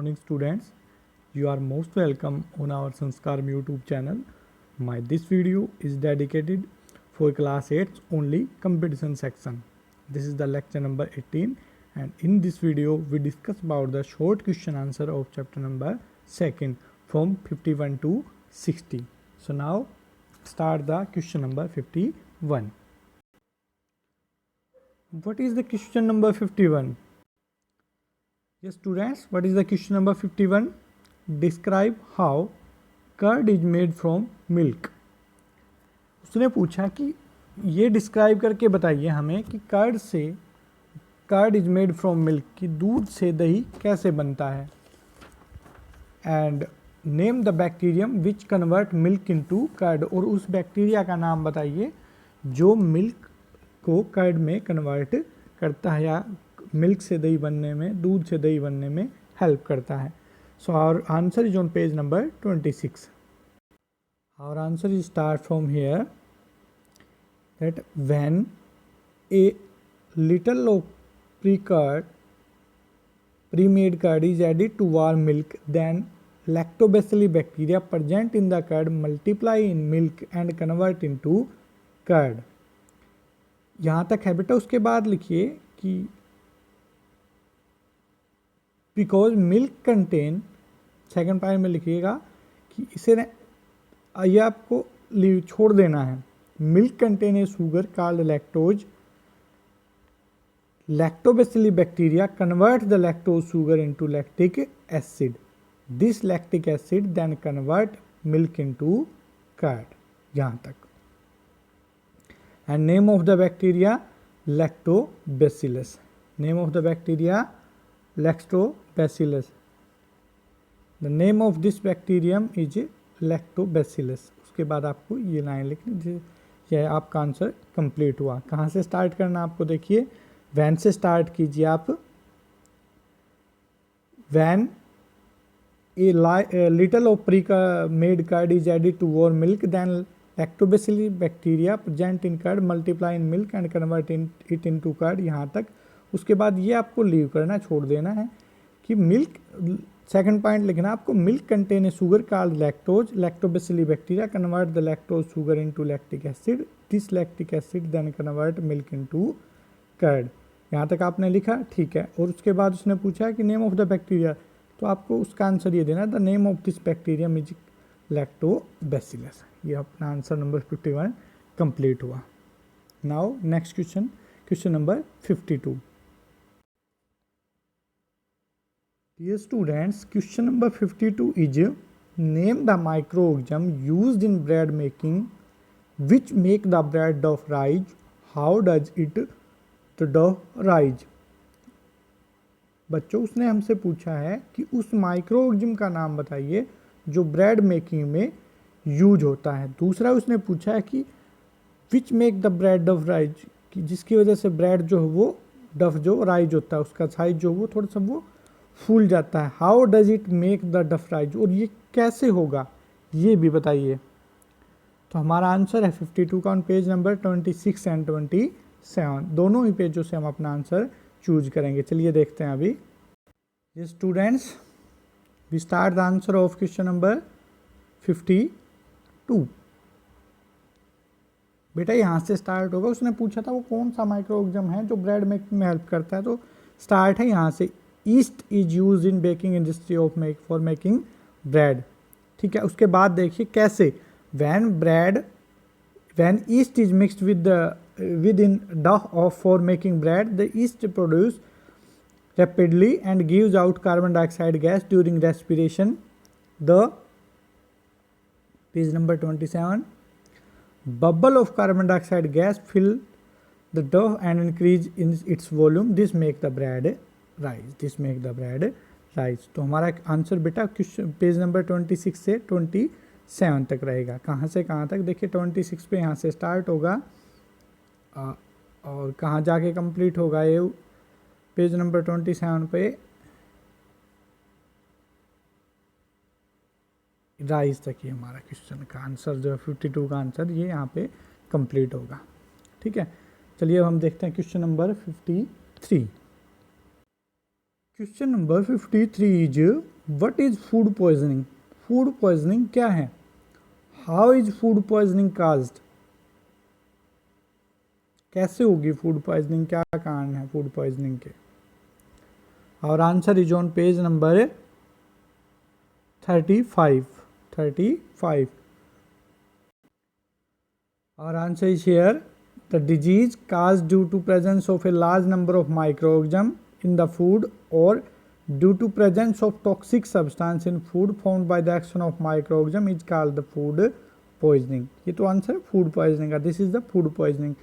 morning students. You are most welcome on our Sanskaram YouTube channel. This video is dedicated for class 8 only competition section. This is the lecture number 18 and in this video we discuss about the short question answer of chapter number 2 from 51 to 60. So now start the question number 51. What is the question number 51? Yes students, what is the question number 51? Describe how curd is made from milk. उसने पूछा कि ये describe करके बताइए हमें कि curd is made from milk, कि दूध से दही कैसे बनता है. And name the bacterium which convert milk into curd, और उस बैक्टीरिया का नाम बताइए जो मिल्क को कर्ड में कन्वर्ट करता है या मिल्क से दही बनने में, दूध से दही बनने में हेल्प करता है. So our answer is on page number 26. Our answer is start from here that when a little of pre-made curd is added to warm milk, then lactobacilli bacteria present in the curd multiply in milk and convert into curd. यहाँ तक है बेटा. उसके बाद लिखिए कि because milk contain, second point में लिखिएगा कि इसे ये आपको छोड़ देना है. Milk contain a sugar called lactose. Lactobacilli bacteria convert the lactose sugar into lactic acid. This lactic acid then convert milk into curd. यहाँ तक. And name of the bacteria lactobacillus. Name of the bacteria lactobacillus. The name of this bacterium is lactobacillus. उसके बाद आपको ये line लिखनी, यह आपका answer complete हुआ. कहाँ से स्टार्ट करना आपको देखिए, वैन से स्टार्ट कीजिए आप. When a little of made curd is added to warm milk, then lactobacilli bacteria present in curd multiply in milk and convert it into curd. यहाँ तक. उसके बाद ये आपको लीव करना, छोड़ देना है कि मिल्क, सेकंड पॉइंट लिखना आपको, milk contain a sugar called lactose. Lactobacilli bacteria convert the lactose sugar into lactic acid. This lactic acid then convert milk into curd. यहाँ तक आपने लिखा, ठीक है. और उसके बाद उसने पूछा कि नेम ऑफ द बैक्टीरिया, तो आपको उसका आंसर ये देना, the name of this bacterium is lactobacillus. ये अपना आंसर नंबर 51 कंप्लीट हुआ. Now next question, question number 52. Dear students, question number 52 is name the microorganism used in bread making which make the bread dough rise. How does the dough rise? बच्चों उसने हमसे पूछा है कि उस microorganism का नाम बताइए जो ब्रेड मेकिंग में यूज होता है. दूसरा उसने पूछा है कि विच मेक द ब्रेड डफ राइज, कि जिसकी वजह से ब्रेड जो है वो डफ जो राइज होता है, उसका साइज जो वो थोड़ा सा वो फूल जाता है. How does it make the डफ राइज, और ये कैसे होगा ये भी बताइए. तो हमारा आंसर है 52 का ऑन पेज नंबर 26 एंड 27. दोनों ही पेजों से हम अपना आंसर चूज करेंगे. चलिए देखते हैं अभी. ये students, we start the answer of question number 52. बेटा यहाँ से स्टार्ट होगा. उसने पूछा था वो कौन सा माइक्रोऑर्गेनिज्म है जो ब्रेड मेकिंग में हेल्प करता है, तो स्टार्ट है यहाँ से. East is use in baking industry of for making bread. ठीक है. उसके बाद देखिए कैसे, when yeast is mixed within dough of for making bread, the yeast produce rapidly and gives out carbon dioxide gas during respiration. The page number 27, bubble of carbon dioxide gas fill the dough and increase in its volume. This make the bread rise. तो हमारा answer बेटा page number 26 से 27 तक रहेगा. कहाँ से कहाँ तक देखिए, 26 पे यहाँ से स्टार्ट होगा और कहाँ जाके कंप्लीट होगा ये पेज नंबर 27 पे राइज तक. ये हमारा क्वेश्चन का आंसर जो है 52 का आंसर ये यहाँ पे कंप्लीट होगा. ठीक है. चलिए अब हम देखते हैं question number 53. Question number 53 is what is food poisoning? Food poisoning क्या है? How is food poisoning caused? कैसे होगी फूड पॉइजनिंग? क्या कारण है फूड पॉइजनिंग के? और answer is on page number 35. Our answer is here. The disease caused due to presence of a large number of microorganisms in the food or due to presence of toxic substance in food formed by the action of microorganism is called the food poisoning. ये तो answer food poisoning का. This is the food poisoning.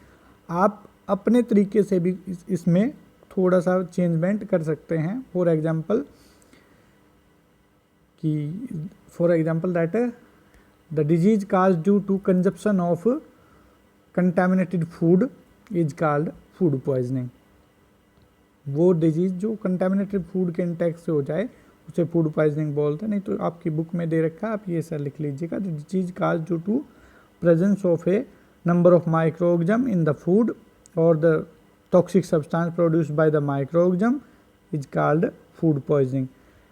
आप अपने तरीके से भी इसमें थोड़ा सा चेंजमेंट कर सकते हैं. For example that the disease caused due to consumption of contaminated food is called food poisoning. वो डिजीज जो कंटेमिनेटेड फूड के इंटेक से हो जाए उसे फूड पॉइजनिंग बोलते हैं. नहीं तो आपकी बुक में दे रखा है, आप ये सर लिख लीजिएगा. The disease caused due to presence of a number of microorganisms in the food or the toxic substance produced by the microorganism is called food poisoning.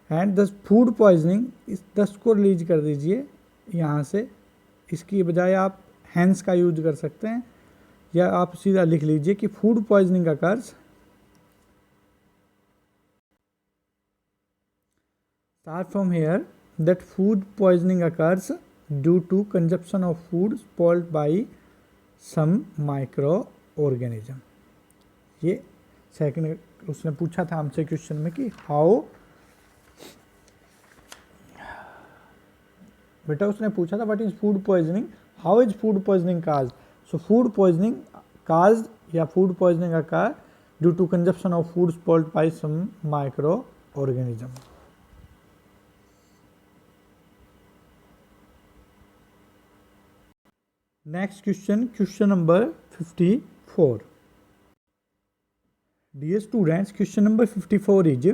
And the food poisoning, इस 10 को release कर दीजिए यहाँ से. इसकी बजाय आप hence का यूज कर सकते हैं या आप सीधा लिख लीजिए कि फूड पॉइजनिंग का कर्ज start from here that food poisoning occurs due to consumption of food spoiled by some microorganism. ये सेकंड उसने पूछा था हमसे क्वेश्चन में कि हाउ, बेटा उसने पूछा था what is food poisoning, how is food poisoning cause. So food poisoning cause या food poisoning occur due to consumption of food spoiled by some micro organism. Next question number 54. Dear students, question number 54 is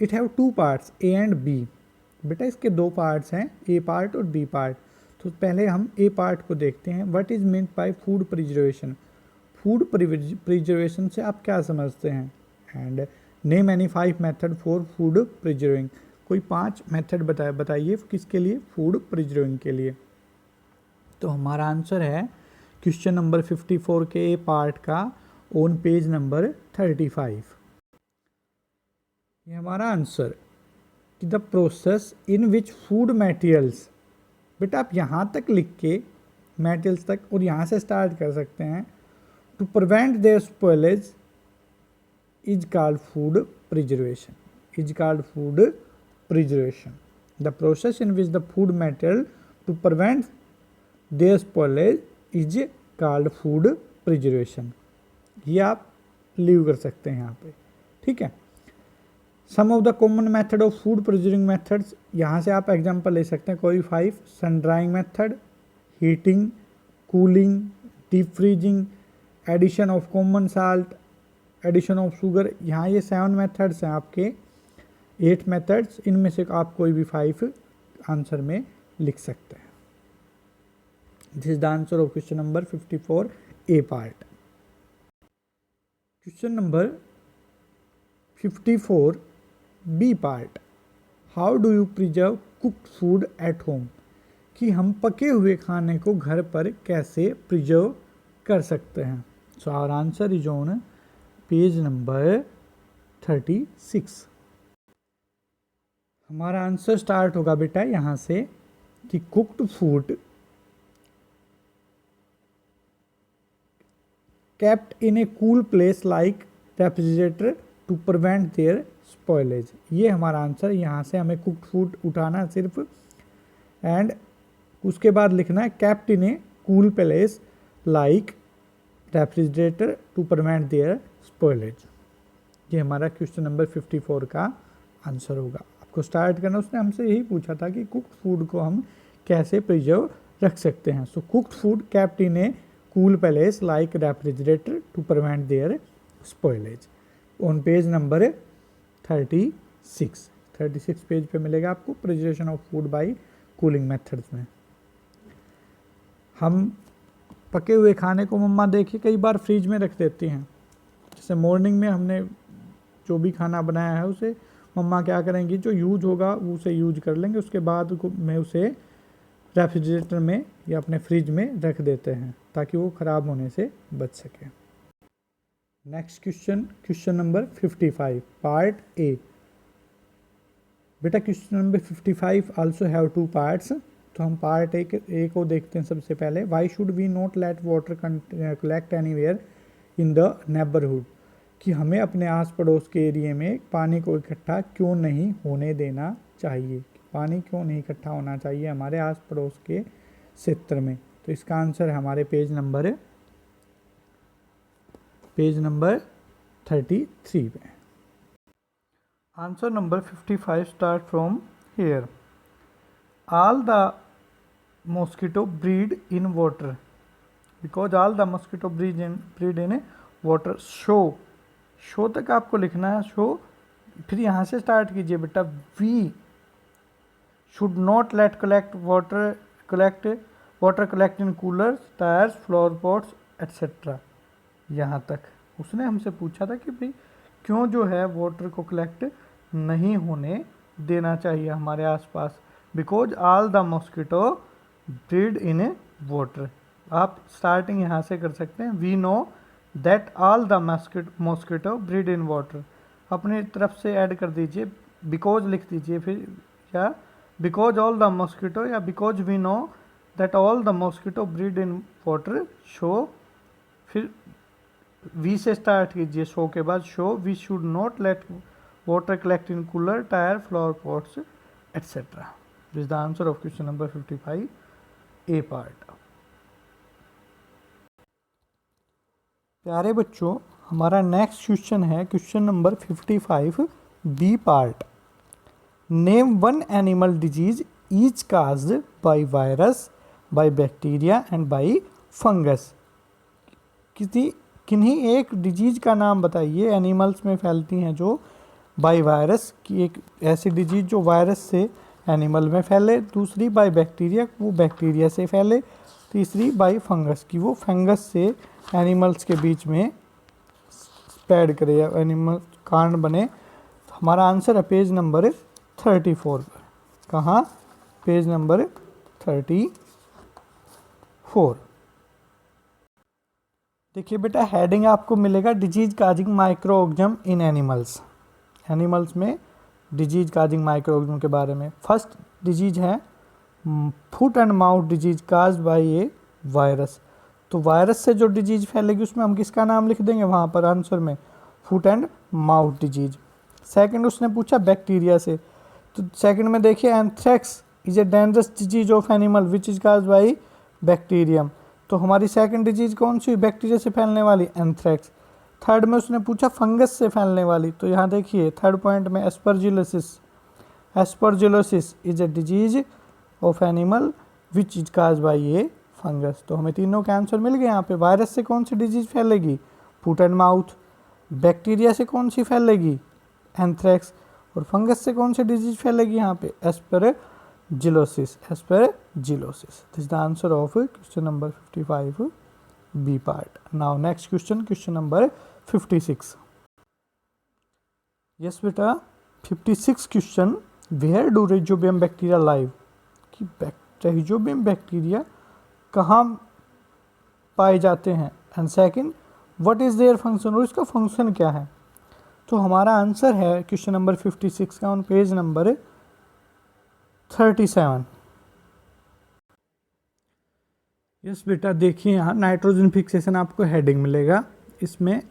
it have two parts a and b. बेटा इसके दो parts हैं, a part और b part. तो पहले हम a part को देखते हैं. What is meant bye food preservation? Food preservation से आप क्या समझते हैं? And name any 5 method for food preserving. कोई 5 मेथड बताइए किसके लिए? फूड प्रिजर्विंग के लिए. तो हमारा आंसर है क्वेश्चन नंबर 54 के ए पार्ट का ऑन पेज नंबर 35. ये हमारा आंसर कि the process in which food materials. बेटा आप यहाँ तक लिख के मटेरियल्स तक और यहाँ से स्टार्ट कर सकते हैं. To prevent their spoilage is called food preservation. The process in which the food material to prevent their spoilage is called food preservation. ये आप लीव कर सकते हैं यहाँ पे. ठीक है. Some of the common method of food preserving methods, यहाँ से आप एग्जांपल ले सकते हैं कोई 5. Sun drying method, heating, cooling, deep freezing, addition of common salt, addition of sugar. यहाँ ये 7 मेथड्स हैं आपके, 8 मेथड्स. इनमें से आप कोई भी 5 आंसर में लिख सकते हैं. This is the answer of question number 54 A part. Question number 54 B part. How do you preserve cooked food at home? कि हम पके हुए खाने को घर पर कैसे प्रिजर्व कर सकते हैं. So our answer is on page number 36. हमारा आंसर स्टार्ट होगा बेटा यहाँ से कि cooked food kept in a cool place like refrigerator to prevent their spoilage. ये हमारा आंसर. यहाँ से हमें कुक्ड फूड उठाना है सिर्फ एंड उसके बाद लिखना है kept in a cool place like refrigerator to prevent their spoilage. ये हमारा क्वेश्चन नंबर 54 का आंसर होगा. आपको स्टार्ट करना, उसने हमसे यही पूछा था कि कुक्ड फूड को हम कैसे प्रिजर्व रख सकते हैं. So cooked food kept in a cool place like refrigerator to prevent their spoilage. on page number 36 page पे मिलेगा आपको preservation of food by cooling methods में. हम पके हुए खाने को मम्मा देखिए कई बार फ्रिज में रख देती हैं. जैसे मॉर्निंग में हमने जो भी खाना बनाया है उसे मम्मा क्या करेंगी, जो यूज होगा वो उसे यूज कर लेंगे, उसके बाद में उसे रेफ्रिजरेटर में या अपने फ्रिज में रख देते हैं ताकि वो ख़राब होने से बच सके। Next question number 55 part a. बेटा question number 55 also have 2 parts. तो हम पार्ट ए को देखते हैं सबसे पहले। Why should we not let water collect anywhere in the neighbourhood, कि हमें अपने आस पड़ोस के एरिए में पानी को इकट्ठा क्यों नहीं होने देना चाहिए, पानी क्यों नहीं इकट्ठा होना चाहिए हमारे आस पड़ोस के क्षेत्र में। तो इसका आंसर है हमारे पेज नंबर 33 पे। Answer number 55 start from here. All the mosquito breed in water, because all the mosquito breed in water. Show तक आपको लिखना है, शो, फिर यहाँ से स्टार्ट कीजिए बेटा। We should not let water collect in coolers, tyres, flower pots etcetera. यहाँ तक उसने हमसे पूछा था कि भाई क्यों जो है वाटर को कलेक्ट नहीं होने देना चाहिए हमारे आसपास। Because all the mosquito breed in water. आप स्टार्टिंग यहाँ से कर सकते हैं। We know that all the mosquito breed in water, अपनी तरफ से ऐड कर दीजिए, बिकॉज लिख दीजिए फिर, या बिकॉज ऑल द मॉस्किटो, या because we know that all the mosquito breed in water. So, फिर वी से स्टार्ट कीजिए, शो के बाद so we should not let water collect in cooler, tyre, flower pots etcetera. This the answer of question number 55 A part. प्यारे बच्चों, हमारा next question है question number 55 B part. Name one animal disease each caused by virus, by bacteria and bye fungus. किन्हीं एक disease का नाम बताइए, animals में फैलती हैं जो बाय वायरस की, एक ऐसी डिजीज जो वायरस से एनिमल में फैले, दूसरी बाय बैक्टीरिया, वो बैक्टीरिया से फैले, तीसरी बाय फंगस की वो फंगस से एनिमल्स के बीच में स्प्रेड करे या एनिमल कांड बने। तो हमारा आंसर है पेज नंबर 34 पर। कहाँ? Page number 34। देखिए बेटा, हेडिंग आपको मिलेगा डिजीज काजिंग माइक्रो ऑर्गेनिज्म इन एनिमल्स। एनिमल्स में डिजीज काजिंग माइक्रो ऑर्गेनिज्म के बारे में। फर्स्ट डिजीज है foot and mouth disease caused by A virus. तो वायरस से जो डिजीज फैलेगी उसमें हम किसका नाम लिख देंगे वहाँ पर आंसर में? Foot and mouth disease. Second उसने पूछा बैक्टीरिया से, तो सेकंड में देखिए anthrax is a dangerous disease of animal which is caused by bacterium. तो हमारी सेकंड डिजीज कौन सी? बैक्टीरिया से फैलने वाली, एंथ्रेक्स। थर्ड में उसने पूछा फंगस से फैलने वाली, तो यहाँ देखिए थर्ड पॉइंट में aspergillosis. Aspergillosis is a disease of animal which is caused by A fungus. तो हमें तीनों के आंसर मिल गए यहाँ पे। वायरस से कौन सी डिजीज फैलेगी? Foot and mouth. बैक्टीरिया से कौन सी फैलेगी? एंथ्रेक्स। और फंगस से कौन सी डिजीज फैलेगी यहाँ पे? Aspergillosis. Aspergillosis. This the answer of question number 55 B part. Now next question number 56। Yes बेटा, 56 question, where do rhizobium bacteria live, कि राइजोबियम बैक्टीरिया कहाँ पाए जाते हैं, and second what is their function, और इसका फंक्शन क्या है। तो हमारा आंसर है क्वेश्चन नंबर 56 का ऑन पेज नंबर 37। यस बेटा, देखिए यहाँ नाइट्रोजन फिक्सेशन आपको हेडिंग मिलेगा इसमें,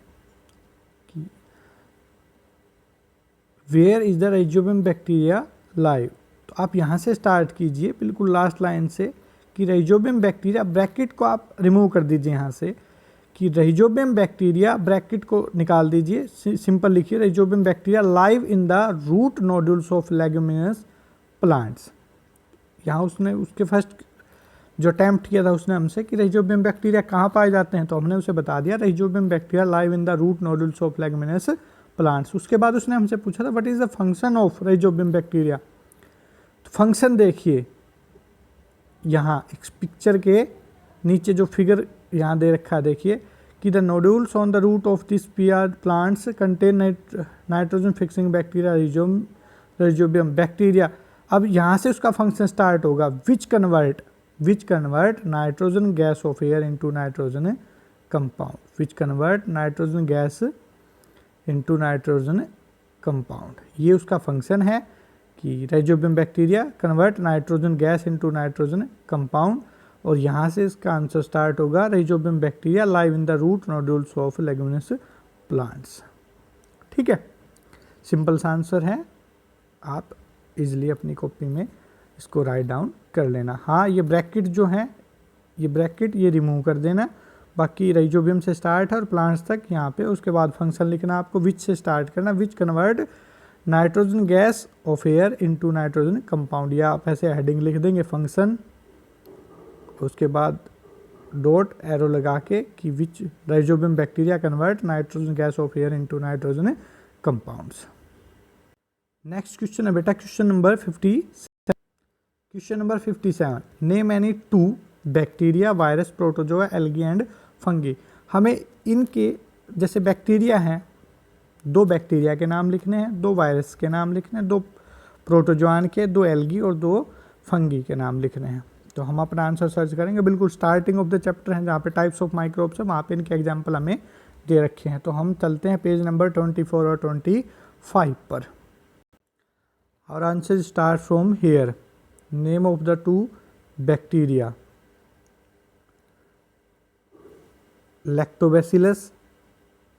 where is the rhizobium bacteria live. तो आप यहाँ से स्टार्ट कीजिए बिल्कुल लास्ट लाइन से, कि राइजोबियम बैक्टीरिया, ब्रैकेट को आप रिमूव कर दीजिए यहाँ से, कि राइजोबियम बैक्टीरिया, ब्रैकेट को निकाल दीजिए, सिंपल लिखिए rhizobium bacteria live in the root nodules of leguminous plants. यहाँ उसने उसके फर्स्ट जो अटैम्प्ट किया था उसने हमसे कि राइजोबियम बैक्टीरिया कहाँ पाए जाते हैं, तो हमने उसे बता दिया rhizobium bacteria live in the root nodules of leguminous plants. उसके बाद उसने हमसे पूछा था what is the function of rhizobium bacteria. तो फंक्शन देखिए यहाँ एक पिक्चर के नीचे जो फिगर यहाँ दे रखा है, देखिए कि the nodules on the root of this pea plants contain nitrogen fixing bacteria rhizobium bacteria. अब यहाँ से उसका फंक्शन स्टार्ट होगा, which convert nitrogen gas of air into nitrogen compound, which convert nitrogen gas into nitrogen compound. ये उसका function है कि rhizobium bacteria convert nitrogen gas into nitrogen compound, और यहाँ से इसका आंसर स्टार्ट होगा, rhizobium bacteria live in the root nodules of leguminous plants. ठीक है, सिंपल सा आंसर है, आप इजीली अपनी कॉपी में इसको राइट डाउन कर लेना। हाँ, ये ब्रैकेट जो है, ये ब्रैकेट ये रिमूव कर देना, बाकी राइजोबियम से स्टार्ट है और प्लांट्स तक यहाँ पे, उसके बाद फंक्शन लिखना आपको, विच से स्टार्ट करना, विच convert nitrogen gas of air into nitrogen compound, या आप ऐसे हेडिंग लिख देंगे फंक्शन, उसके बाद डॉट एरो लगा के कि which rhizobium bacteria convert nitrogen gas of air into nitrogen compounds. Next question है बेटा question number 57। Question number 57, any एनी 2 bacteria, virus, protozoa, algae and fungi. हमें इनके जैसे बैक्टीरिया हैं, 2 बैक्टीरिया के नाम लिखने हैं, 2 वायरस के नाम लिखने हैं, 2 प्रोटोजोआन के, 2 एल्गी और 2 फंगी के नाम लिखने हैं। तो हम अपना आंसर सर्च करेंगे, बिल्कुल स्टार्टिंग ऑफ द चैप्टर है जहाँ पे टाइप्स ऑफ माइक्रोब्स है, वहाँ पे इनके एग्जाम्पल हमें दे रखे हैं। तो हम चलते हैं पेज नंबर 24 और 25 पर। और answer start from here, name of the 2 bacteria, lactobacillus,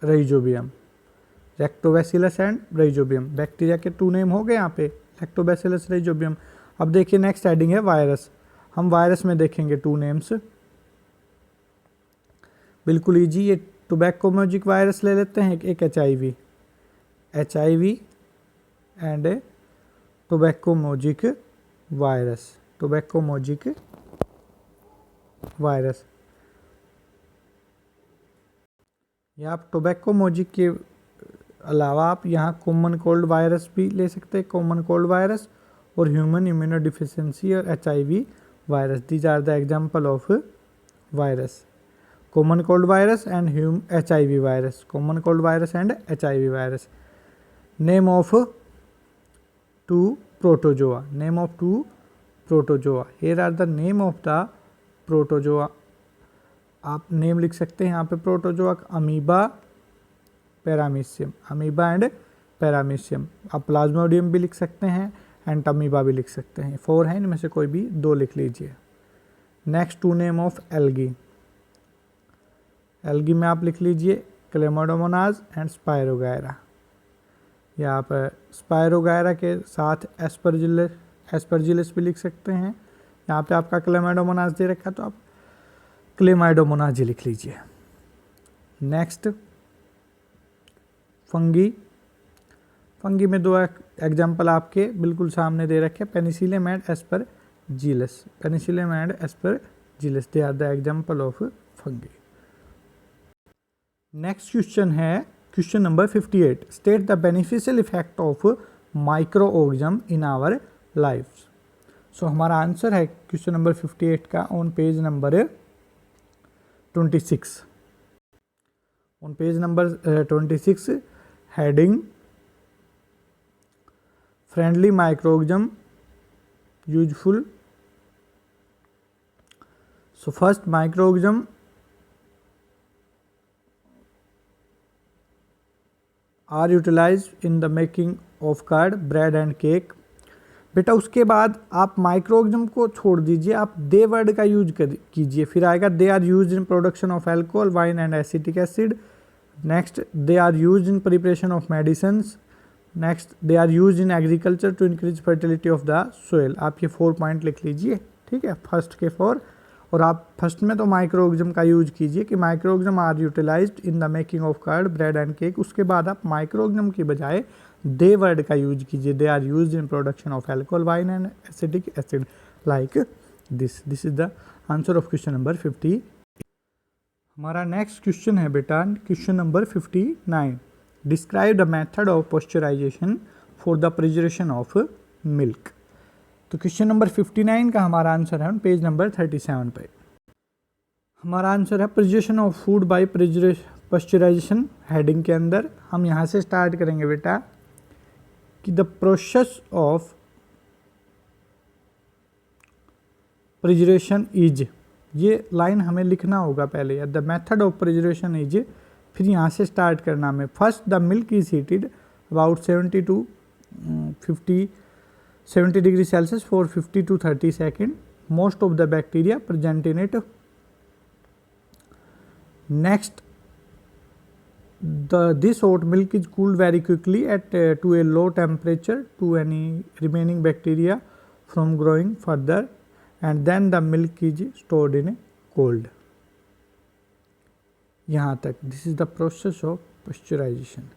rhizobium, lactobacillus and rhizobium. Bacteria के 2 नेम हो गए यहाँ पे, लैक्टोबैसिलस, राइजोबियम। अब देखिए नेक्स्ट हेडिंग है वायरस, हम वायरस में देखेंगे 2 नेम्स, बिल्कुल इजी। ये टोबैकोमोजिक वायरस ले लेते हैं, एक HIV एंड टोबैकोमोजिक वायरस, या आप टोबैकोमोजिक के अलावा आप यहाँ कॉमन कोल्ड वायरस भी ले सकते हैं, कॉमन कोल्ड वायरस और ह्यूमन इम्यूनोडिफिशियंसी और HIV virus, these are the example of virus, common cold virus and HIV virus, common cold virus and HIV virus. Name of 2 protozoa, name of 2 protozoa, here are the name of the protozoa. आप name लिख सकते हैं यहाँ पे protozoa, amoeba, paramecium, amoeba and paramecium. आप plasmodium भी लिख सकते हैं एंड अमीबा भी लिख सकते हैं, 4 हैं, इनमें से कोई भी 2 लिख लीजिए। Next 2 name of algae, algae में आप लिख लीजिए क्लेमाइडोमोनाज एंड स्पायरोगायरा, या आप स्पायरोगायरा के साथ एस्परजिलस भी लिख सकते हैं। यहाँ पे आपका क्लेमाइडोमोनाज दे रखा है तो आप क्लेमाइडोमोनाज ही लिख लीजिए। नेक्स्ट फंगी, फंगी में 2 एग्जाम्पल आपके बिल्कुल सामने दे रखे, penicillium and aspergillus, penicillium and aspergillus, they are the example of fungi. Next question है question number 58, state the beneficial effect of micro organism in our life. So हमारा answer है question number 58 का on page number 26, on page number 26, heading friendly microorganism useful. So first microorganism are utilised in the making of curd, bread and cake. बेटा उसके बाद आप microorganism को छोड़ दीजिए, आप दे वर्ड का यूज कीजिए, फिर आएगा they are use in production of alcohol, wine and acetic acid. Next they are use in preparation of medicines. Next they are use in agriculture to increase fertility of the soil. आप ये 4 point लिख लीजिए, ठीक है, first के 4। और आप first में तो माइक्रोऑर्गेनिज्म का यूज कीजिए कि microorganism are utilised in the making of curd, bread and cake. उसके बाद आप माइक्रोऑर्गेनिज्म की बजाय दे वर्ड का यूज कीजिए, they are used in production of alcohol, wine and acetic acid, like this is the answer of question number 50। हमारा next question है बेटा question number 59, describe the method of pasteurisation for the preservation of milk. तो question number 59 का हमारा answer है page number 37 पे। हमारा answer है preservation of food by pasteurisation. Heading के अंदर हम यहाँ से स्टार्ट करेंगे बेटा कि the process of preservation is, ये लाइन हमें लिखना होगा पहले, the method of preservation is, फिर यहाँ से स्टार्ट करना हमें। First the milk is heated about 70 to 70 degree Celsius for 50 to 30 second, most of the bacteria present in it. Next this hot milk is cooled very quickly to a low temperature to any remaining bacteria from growing further, and then the milk is stored in a cold. यहाँ तक this is the process of pasteurization.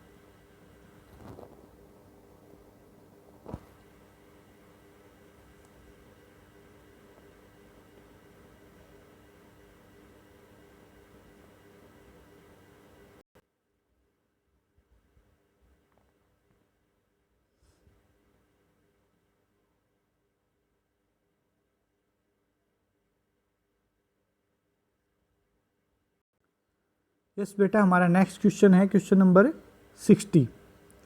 Yes बेटा, हमारा next question है question number 60।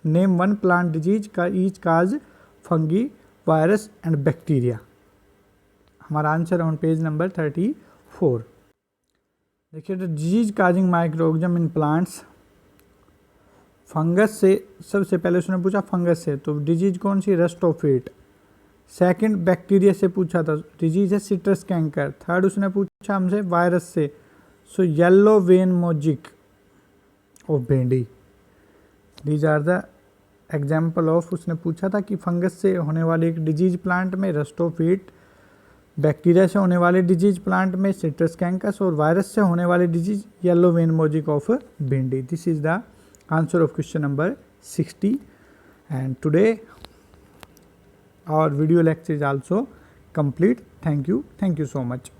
Name one plant disease का each cause fungi virus and bacteria. हमारा answer on page number 34। देखिए, the disease causing micro organism in plants, fungus से, सबसे पहले उसने पूछा फंगस से, तो डिजीज कौन सी, रस्टोफेट। सेकंड बैक्टीरिया से पूछा था, डिजीज है सिट्रस कैंकर। थर्ड उसने पूछा हमसे वायरस से, so yellow vein mosaic of bhindi. These are the example of, उसने पूछा था कि फंगस से होने वाली एक डिजीज प्लांट में रस्टोफिट, बैक्टीरिया से होने वाले डिजीज प्लांट में सिट्रस कैंकस, और वायरस से होने वाली disease yellow vein mosaic of bhindi. This is the answer of question number 60। And today our video lecture is also complete. Thank you so much.